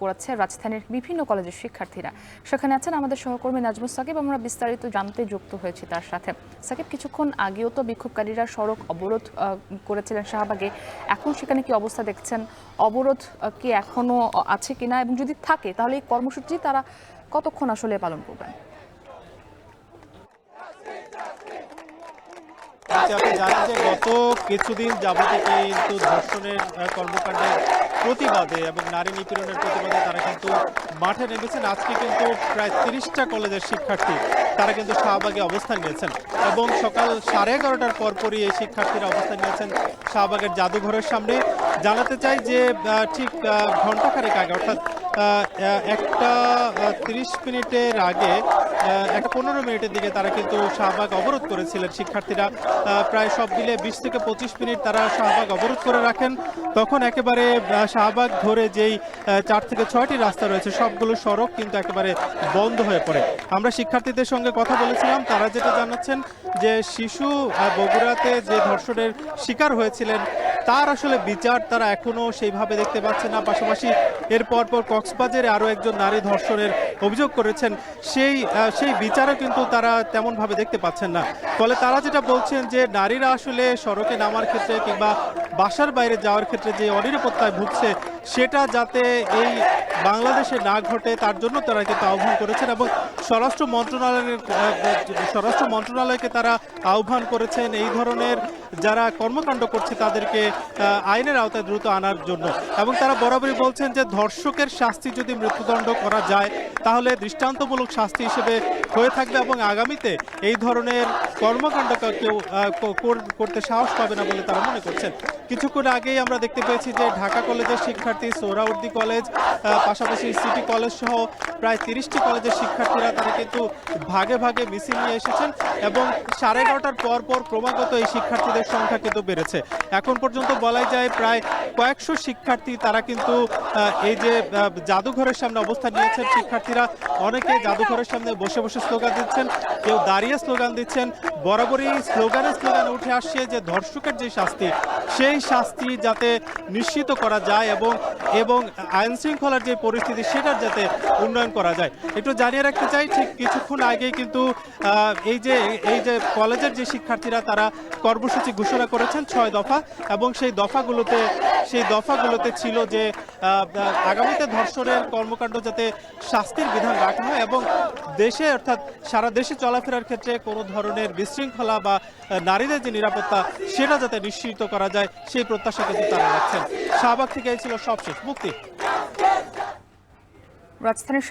করেছে রাজধানীর বিভিন্ন কলেজের শিক্ষার্থীরা। সেখানে আছেন আমাদের সহকর্মী নাজমুস সাকিব। আমরা বিস্তারিত জানতে যুক্ত হয়েছি তার সাথে। সাকিব, কিছুক্ষণ আগেও তো বিক্ষোভকারীরা সড়ক অবরোধ করেছিলেন শাহবাগে, এখন সেখানে কি অবস্থা দেখছেন? অবরোধ কি এখনো আছে কিনা, এবং যদি থাকে তাহলে এই কর্মসূচি তারা কতক্ষণ আসলে পালন করবেন? আপনি জানেন যে গত কিছুদিন যাবতীয় কিন্তু ধর্ষণের কর্মকাণ্ডের প্রতিবাদে এবং নারী নিপীড়নের প্রতিবাদে তারা কিন্তু মাঠে নেমেছেন। আজকে কিন্তু প্রায় 30টা কলেজের শিক্ষার্থী তারা কিন্তু শাহবাগে অবস্থান নিয়েছেন এবং সকাল 11:30টার পরপরই এই শিক্ষার্থীরা অবস্থান নিয়েছেন শাহবাগের জাদুঘরের সামনে। জানাতে চাই যে ঠিক ঘণ্টাখানেক আগে, অর্থাৎ 1:30 আগে, 1:15 দিকে তারা কিন্তু শাহবাগ অবরোধ করেছিলেন শিক্ষার্থীরা। প্রায় সব মিলে 20 থেকে 25 মিনিট তারা শাহবাগ অবরোধ করে রাখেন। তখন একেবারে শাহবাগ ধরে যেই 4 থেকে 6টি রাস্তা রয়েছে সবগুলো সড়ক কিন্তু একেবারে বন্ধ হয়ে পড়ে। আমরা শিক্ষার্থীদের সঙ্গে কথা বলেছিলাম, তারা যেটা জানাচ্ছেন যে শিশু বগুড়াতে যে ধর্ষণের শিকার হয়েছিলেন তার আসলে বিচার তারা এখনো সেইভাবে দেখতে পাচ্ছেন না। পাশাপাশি এর পরপর কক্সবাজারে আরও একজন নারী ধর্ষণের অভিযোগ করেছেন, সেই বিচারও কিন্তু তারা তেমনভাবে দেখতে পাচ্ছেন না। ফলে তারা যেটা বলছেন যে নারীরা আসলে সড়কে নামার ক্ষেত্রে কিংবা বাসার বাইরে যাওয়ার ক্ষেত্রে যে অনিরাপত্তায় ভুগছে সেটা যাতে এই বাংলাদেশে না ঘটে তার জন্য তারা কিন্তু আহ্বান করেছেন এবং স্বরাষ্ট্র মন্ত্রণালয়কে তারা আহ্বান করেছেন এই ধরনের যারা কর্মকাণ্ড করছে তাদেরকে আইনের আওতায় দ্রুত আনার জন্য। এবং তারা বরাবরই বলছেন যে ধর্ষকের শাস্তি যদি মৃত্যুদণ্ড করা যায় তাহলে দৃষ্টান্তমূলক শাস্তি হিসেবে হয়ে থাকবে এবং আগামীতে এই ধরনের কর্মকাণ্ড কেউ করতে সাহস পাবে না বলে তারা মনে করছেন। কিছুক্ষণ আগেই আমরা দেখতে পেয়েছি যে ঢাকা কলেজের শিক্ষার্থী, সোহরাওয়ার্দী কলেজ, পাশাপাশি সিটি কলেজ সহ প্রায় 30টি কলেজের শিক্ষার্থীরা তারা কিন্তু ভাগে ভাগে মিছিল নিয়ে এসেছেন এবং 11:30টার পর ক্রমাগত এই শিক্ষার্থীদের সংখ্যা কিন্তু বেড়েছে। এখন পর্যন্ত বলাই যায় প্রায় কয়েকশো শিক্ষার্থী তারা কিন্তু এই যে জাদুঘরের সামনে অবস্থান নিয়েছেন। শিক্ষার্থীরা অনেকে জাদুঘরের সামনে বসে বসে স্লোগান দিচ্ছেন, কেউ দাঁড়িয়ে স্লোগান দিচ্ছেন। বরাবরই স্লোগানে উঠে আসছে যে ধর্ষকের যে শাস্তি সেই শাস্তি যাতে নিশ্চিত করা যায় এবং আইন শৃঙ্খলার যে পরিস্থিতি সেটার যাতে উন্নয়ন করা যায়। একটু জানিয়ে রাখতে চাই, ঠিক কিছুক্ষণ আগে কিন্তু এই যে কলেজের যে শিক্ষার্থীরা তারা কর্মসূচি ঘোষণা করেছেন 6 দফা, এবং সেই দফাগুলোতে ছিল যে আগামীতে ধর্ষণের কর্মকাণ্ড যাতে শাস্তির বিধান রাখা হয় এবং দেশে, অর্থাৎ সারা দেশে চলাফেরার ক্ষেত্রে কোনো ধরনের বিশৃঙ্খলা বা নারীদের যে নিরাপত্তা সেটা যাতে নিশ্চিত করা যায় সেই প্রত্যাশা কিন্তু তারা রাখছেন। শাহবাগ থেকে এই ছিল সবশেষ মুক্তি। রাজধানীর